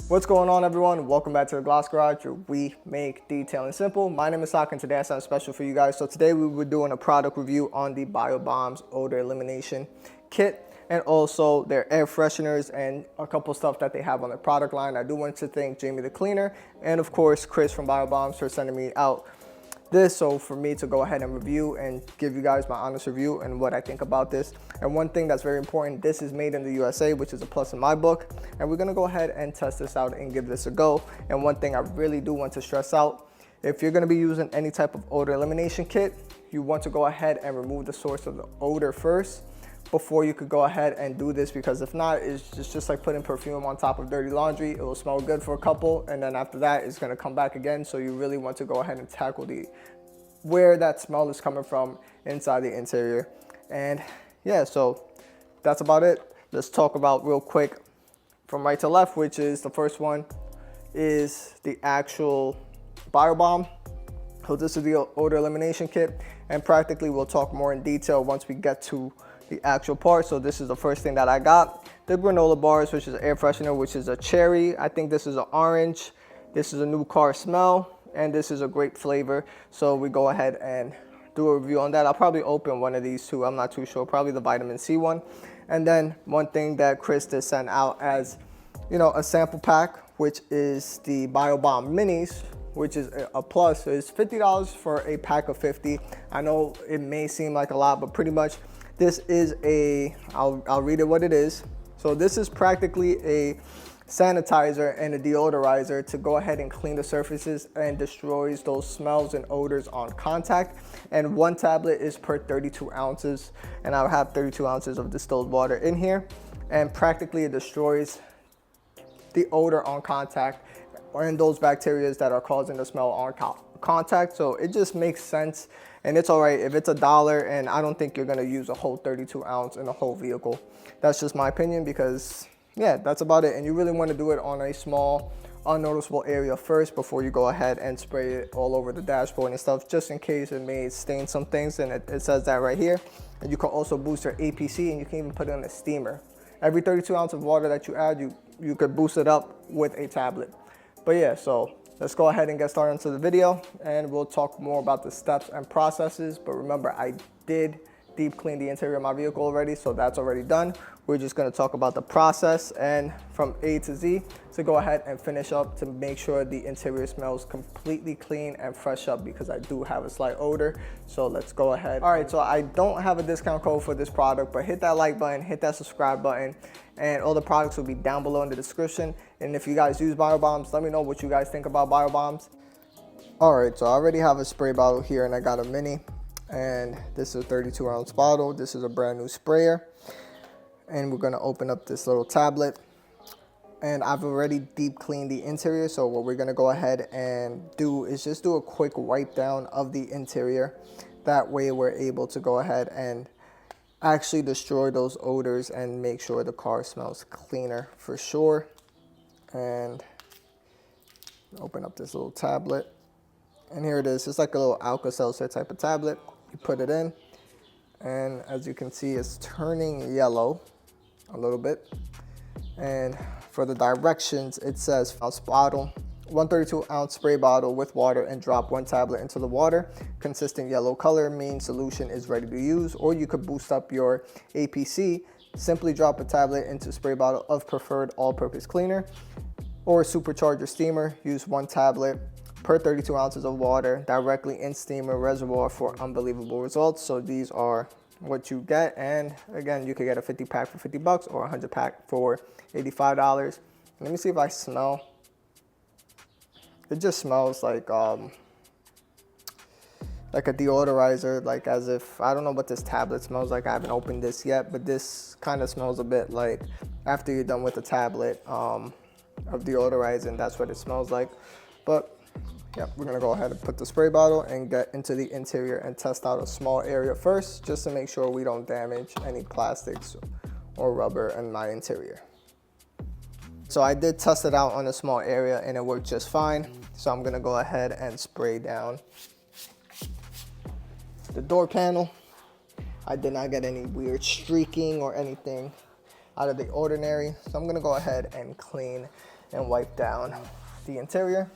What's going on, everyone? Welcome back to the Gloss Garage, where we make detailing simple. My name is Sak, and today I have something special for you guys. So today we were doing a product review on the BioBomb's odor elimination kit, and also their air fresheners and a couple stuff that they have on their product line. I do want to thank Jamie the cleaner and of course Chris from BioBomb for sending me out this, so for me to go ahead and review and give you guys my honest review and what I think about this. And one thing that's very important, this is made in the USA, which is a plus in my book, and we're gonna go ahead and test this out and give this a go. And one thing I really do want to stress out, if you're gonna be using any type of odor elimination kit, you want to go ahead and remove the source of the odor first before you could go ahead and do this, because if not, it's just like putting perfume on top of dirty laundry. It will smell good for a couple, and then after that it's going to come back again. So you really want to go ahead and tackle where that smell is coming from inside the interior. And yeah, so that's about it. Let's talk about real quick from right to left, which is the first one is the actual BioBomb. So this is the odor elimination kit, and practically we'll talk more in detail once we get to the actual part. So this is the first thing that I got. The granola bars, which is an air freshener, which is a cherry. I think this is an orange. This is a new car smell, and this is a grape flavor. So we go ahead and do a review on that. I'll probably open one of these two. I'm not too sure. Probably the vitamin C one. And then one thing that Chris did send out as, you know, a sample pack, which is the BioBomb minis, which is a plus. So it's $50 for a pack of 50. I know it may seem like a lot, but pretty much this is I'll read it what it is. So this is practically a sanitizer and a deodorizer to go ahead and clean the surfaces and destroys those smells and odors on contact. And one tablet is per 32 ounces, and I'll have 32 ounces of distilled water in here. And practically it destroys the odor on contact and those bacteria that are causing the smell on contact. So it just makes sense, and it's all right if it's $1, and I don't think you're gonna use a whole 32 ounce in a whole vehicle. That's just my opinion, because yeah, that's about it. And you really want to do it on a small, unnoticeable area first before you go ahead and spray it all over the dashboard and stuff, just in case it may stain some things. And it says that right here. And you can also boost your APC, and you can even put it in a steamer. Every 32 ounce of water that you add, you could boost it up with a tablet. But yeah, so let's go ahead and get started into the video, and we'll talk more about the steps and processes. But remember, I did deep clean the interior of my vehicle already, so that's already done. We're just gonna talk about the process and from A to Z to go ahead and finish up to make sure the interior smells completely clean and fresh up, because I do have a slight odor. So let's go ahead. All right, so I don't have a discount code for this product, but hit that like button, hit that subscribe button, and all the products will be down below in the description. And if you guys use BioBombs, let me know what you guys think about BioBombs. All right, so I already have a spray bottle here, and I got a mini, and this is a 32 ounce bottle. This is a brand new sprayer, and we're gonna open up this little tablet. And I've already deep cleaned the interior, so what we're gonna go ahead and do is just do a quick wipe down of the interior. That way we're able to go ahead and actually destroy those odors and make sure the car smells cleaner for sure. And open up this little tablet, and here it is. It's like a little Alka-Seltzer type of tablet. You put it in, and as you can see, it's turning yellow a little bit. And for the directions, it says ounce bottle, 132 ounce spray bottle with water, and drop one tablet into the water. Consistent yellow color means solution is ready to use. Or you could boost up your APC. Simply drop a tablet into spray bottle of preferred all-purpose cleaner, or supercharge your steamer. Use one tablet per 32 ounces of water directly in steamer reservoir for unbelievable results. So these are what you get. And again, you could get a 50 pack for $50 or a 100 pack for $85. Let me see if I smell. It just smells like a deodorizer, like as if, I don't know what this tablet smells like. I haven't opened this yet, but this kind of smells a bit like after you're done with the tablet of deodorizing, that's what it smells like. But yeah, we're gonna go ahead and put the spray bottle and get into the interior and test out a small area first, just to make sure we don't damage any plastics or rubber in my interior. So I did test it out on a small area, and it worked just fine. So I'm gonna go ahead and spray down the door panel. I did not get any weird streaking or anything out of the ordinary. So I'm gonna go ahead and clean and wipe down the interior.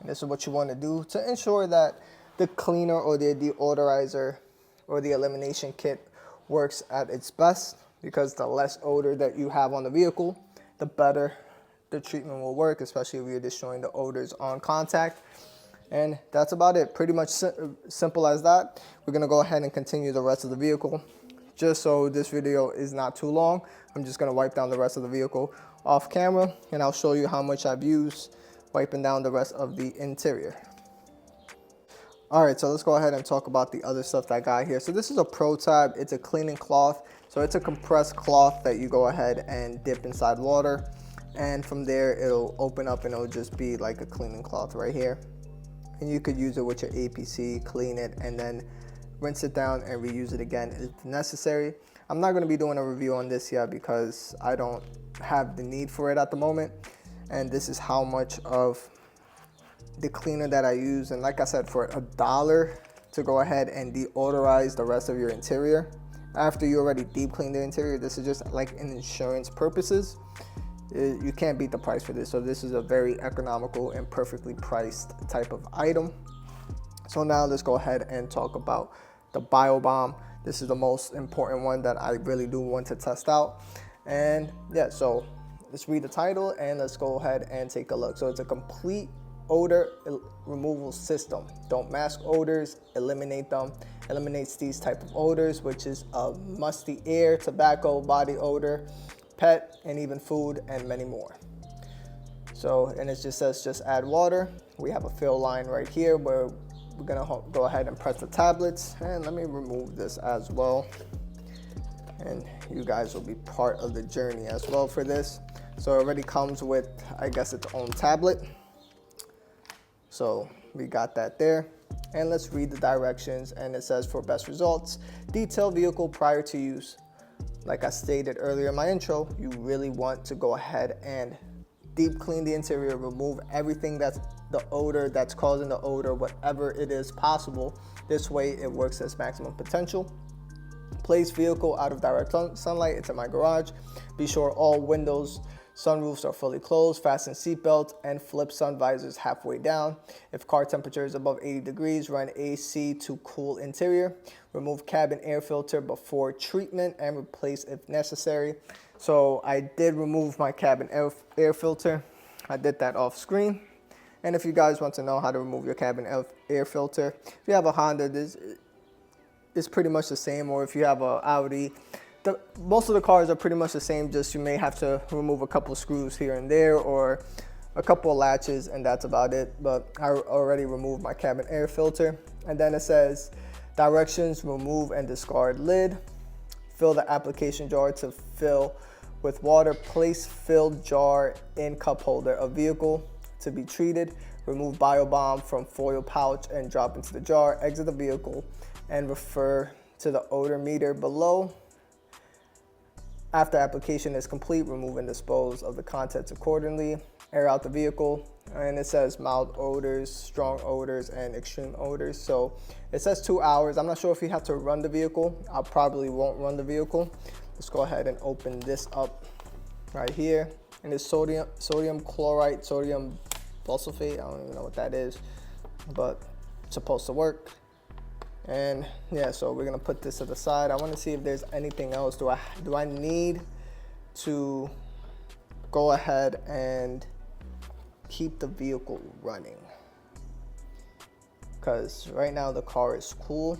And this is what you want to do to ensure that the cleaner or the deodorizer or the elimination kit works at its best, because the less odor that you have on the vehicle, the better the treatment will work, especially if you're destroying the odors on contact. And that's about it. Pretty much simple as that. We're going to go ahead and continue the rest of the vehicle. Just so this video is not too long, I'm just going to wipe down the rest of the vehicle off camera, and I'll show you how much I've used wiping down the rest of the interior. Alright, so let's go ahead and talk about the other stuff that I got here. So this is a Pro Tab. It's a cleaning cloth. So it's a compressed cloth that you go ahead and dip inside water, and from there it'll open up and it'll just be like a cleaning cloth right here. And you could use it with your APC, clean it, and then rinse it down and reuse it again if necessary. I'm not going to be doing a review on this yet because I don't have the need for it at the moment. And this is how much of the cleaner that I use. And like I said, for $1 to go ahead and deodorize the rest of your interior after you already deep clean the interior, this is just like in insurance purposes. You can't beat the price for this. So this is a very economical and perfectly priced type of item. So now let's go ahead and talk about the BioBomb. This is the most important one that I really do want to test out. And yeah, so let's read the title and let's go ahead and take a look. So it's a complete odor removal system. Don't mask odors, eliminate them. Eliminates these type of odors, which is musty air, tobacco, body odor, pet, and even food, and many more. So, and it just says just add water. We have a fill line right here where we're gonna go ahead and press the tablets. And let me remove this as well, and you guys will be part of the journey as well for this. So it already comes with, I guess, its own tablet. So we got that there. And let's read the directions. And it says, for best results, detail vehicle prior to use. Like I stated earlier in my intro, you really want to go ahead and deep clean the interior, remove everything that's the odor that's causing the odor, whatever it is possible. This way it works at its maximum potential. Place vehicle out of direct sunlight. It's in my garage. Be sure all windows, sunroofs are fully closed, fasten seatbelts, and flip sun visors halfway down. If car temperature is above 80 degrees, run AC to cool interior. Remove cabin air filter before treatment and replace if necessary. So I did remove my cabin air filter. I did that off screen. And if you guys want to know how to remove your cabin air filter, if you have a Honda, this is pretty much the same, or if you have a Audi, most of the cars are pretty much the same, just you may have to remove a couple screws here and there or a couple of latches, and that's about it. But I already removed my cabin air filter. And then it says directions: remove and discard lid, fill the application jar to fill with water, place filled jar in cup holder of vehicle to be treated, remove BioBomb from foil pouch and drop into the jar, exit the vehicle and refer to the odor meter below. After application is complete, remove and dispose of the contents accordingly. Air out the vehicle, and it says mild odors, strong odors, and extreme odors. So it says 2 hours. I'm not sure if you have to run the vehicle. I probably won't run the vehicle. Let's go ahead and open this up right here. And it's sodium chloride, sodium sulfate. I don't even know what that is, but it's supposed to work. And yeah, so we're gonna put this to the side. I want to see if there's anything else. Do I need to go ahead and keep the vehicle running? Because right now the car is cool.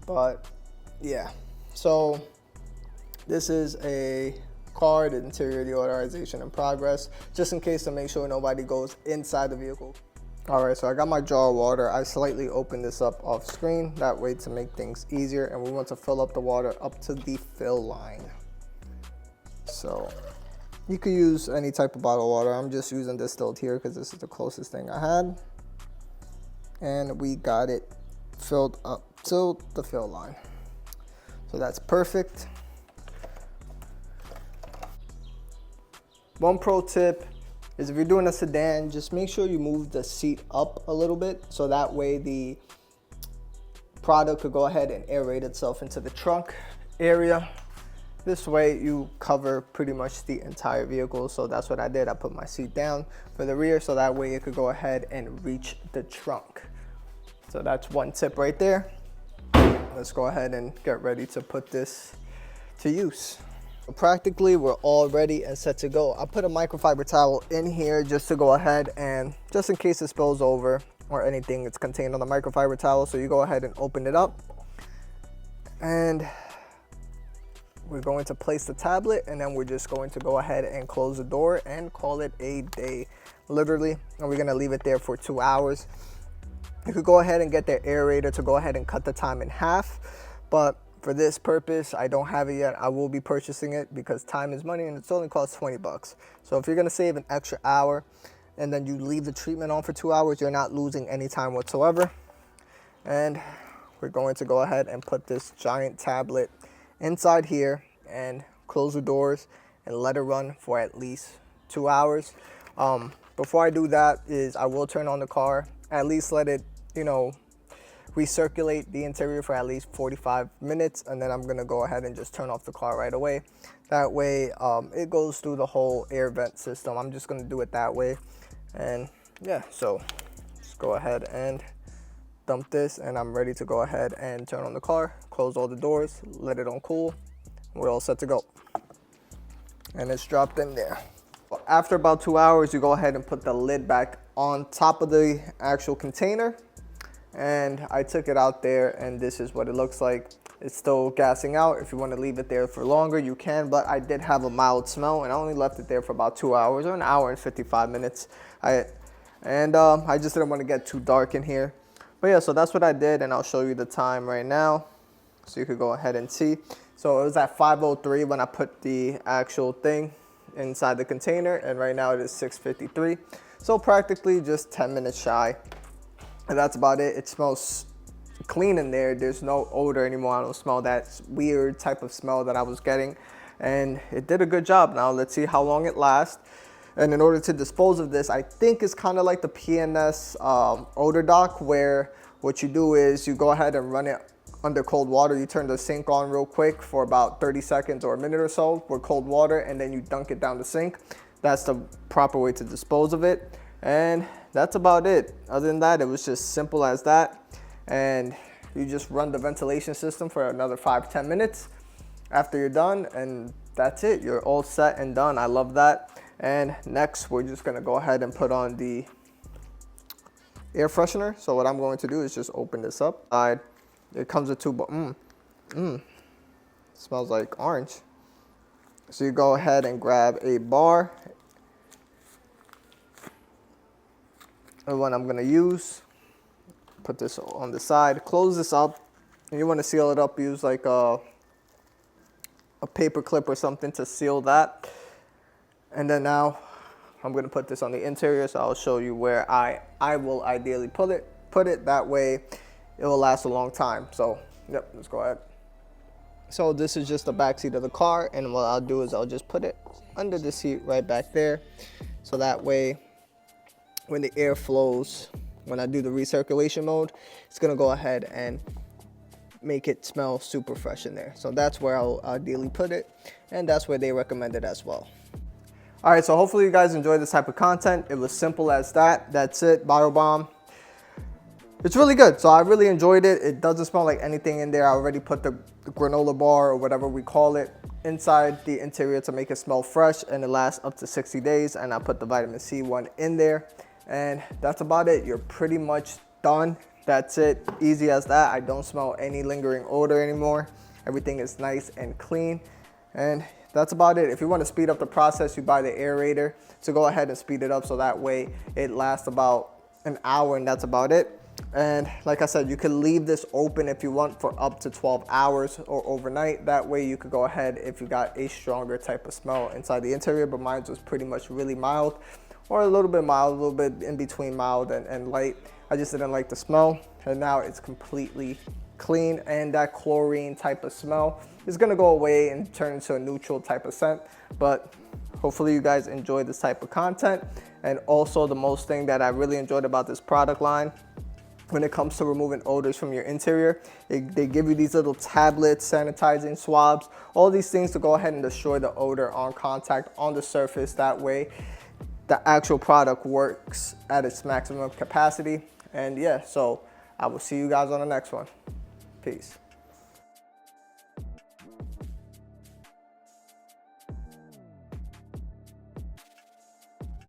But yeah, so this is a car, the interior deodorization in progress, just in case to make sure nobody goes inside the vehicle. All right, so I got my jar of water. I slightly opened this up off screen, that way to make things easier, and we want to fill up the water up to the fill line. So you could use any type of bottled water. I'm just using distilled here because this is the closest thing I had. And we got it filled up to the fill line. So that's perfect. One pro tip is if you're doing a sedan, just make sure you move the seat up a little bit so that way the product could go ahead and aerate itself into the trunk area. This way you cover pretty much the entire vehicle. So that's what I did. I put my seat down for the rear so that way it could go ahead and reach the trunk. So that's one tip right there. Let's go ahead and get ready to put this to use. Practically, we're all ready and set to go. I put a microfiber towel in here just to go ahead and just in case it spills over or anything, it's contained on the microfiber towel. So you go ahead and open it up, and we're going to place the tablet, and then we're just going to go ahead and close the door and call it a day, literally. And we're gonna leave it there for 2 hours. You could go ahead and get their aerator to go ahead and cut the time in half, but for this purpose, I don't have it yet. I will be purchasing it because time is money and it's only costs 20 bucks. So if you're gonna save an extra hour and then you leave the treatment on for 2 hours, you're not losing any time whatsoever. And we're going to go ahead and put this giant tablet inside here and close the doors and let it run for at least 2 hours. Before I do that is I will turn on the car, at least let it, recirculate the interior for at least 45 minutes, and then I'm gonna go ahead and just turn off the car right away. That way it goes through the whole air vent system. I'm just gonna do it that way. And yeah, so just go ahead and dump this, and I'm ready to go ahead and turn on the car, close all the doors, let it on cool. We're all set to go. And it's dropped in there. After about 2 hours, you go ahead and put the lid back on top of the actual container. And I took it out there, and this is what it looks like. It's still gassing out. If you want to leave it there for longer, you can, but I did have a mild smell, and I only left it there for about 2 hours, or an hour and 55 minutes. I just didn't want to get too dark in here. But yeah, so that's what I did, and I'll show you the time right now so you could go ahead and see. So it was at 5:03 when I put the actual thing inside the container, and right now it is 6:53. So practically just 10 minutes shy. And that's about it. It smells clean in there. There's no odor anymore. I don't smell that weird type of smell that I was getting. And it did a good job. Now let's see how long it lasts. And in order to dispose of this, I think it's kind of like the PNS odor dock, where what you do is you go ahead and run it under cold water. You turn the sink on real quick for about 30 seconds or a minute or so with cold water, and then you dunk it down the sink. That's the proper way to dispose of it. And that's about it. Other than that, it was just simple as that. And you just run the ventilation system for another 5-10 minutes after you're done, and that's it. You're all set and done. I love that. And next, we're just gonna go ahead and put on the air freshener. So what I'm going to do is just open this up. It comes with two, smells like orange. So you go ahead and grab a bar. The one I'm gonna use, put this on the side, close this up, and you wanna seal it up, use like a paper clip or something to seal that. And then now I'm gonna put this on the interior, so I'll show you where I will ideally put it, that way it will last a long time. So yep, let's go ahead. So this is just the back seat of the car, and what I'll do is I'll just put it under the seat right back there, so that way when the air flows, when I do the recirculation mode, it's gonna go ahead and make it smell super fresh in there. So that's where I'll ideally put it, and that's where they recommend it as well. All right, so hopefully you guys enjoyed this type of content. It was simple as that. That's it, BioBomb. It's really good, so I really enjoyed it. It doesn't smell like anything in there. I already put the granola bar or whatever we call it inside the interior to make it smell fresh, and it lasts up to 60 days. And I put the vitamin C one in there. And that's about it. You're pretty much done. That's it. Easy as that. I don't smell any lingering odor anymore. Everything is nice and clean. And that's about it. If you want to speed up the process, you buy the aerator. So go ahead and speed it up so that way it lasts about an hour, and that's about it. And like I said, you can leave this open if you want for up to 12 hours or overnight. That way you could go ahead if you got a stronger type of smell inside the interior, but mine was pretty much really mild, or a little bit mild, a little bit in between mild and light. I just didn't like the smell, and now it's completely clean, and that chlorine type of smell is gonna go away and turn into a neutral type of scent. But hopefully you guys enjoy this type of content. And also the most thing that I really enjoyed about this product line when it comes to removing odors from your interior. They give you these little tablets, sanitizing swabs, all these things to go ahead and destroy the odor on contact on the surface. That way the actual product works at its maximum capacity. And yeah, so I will see you guys on the next one. Peace.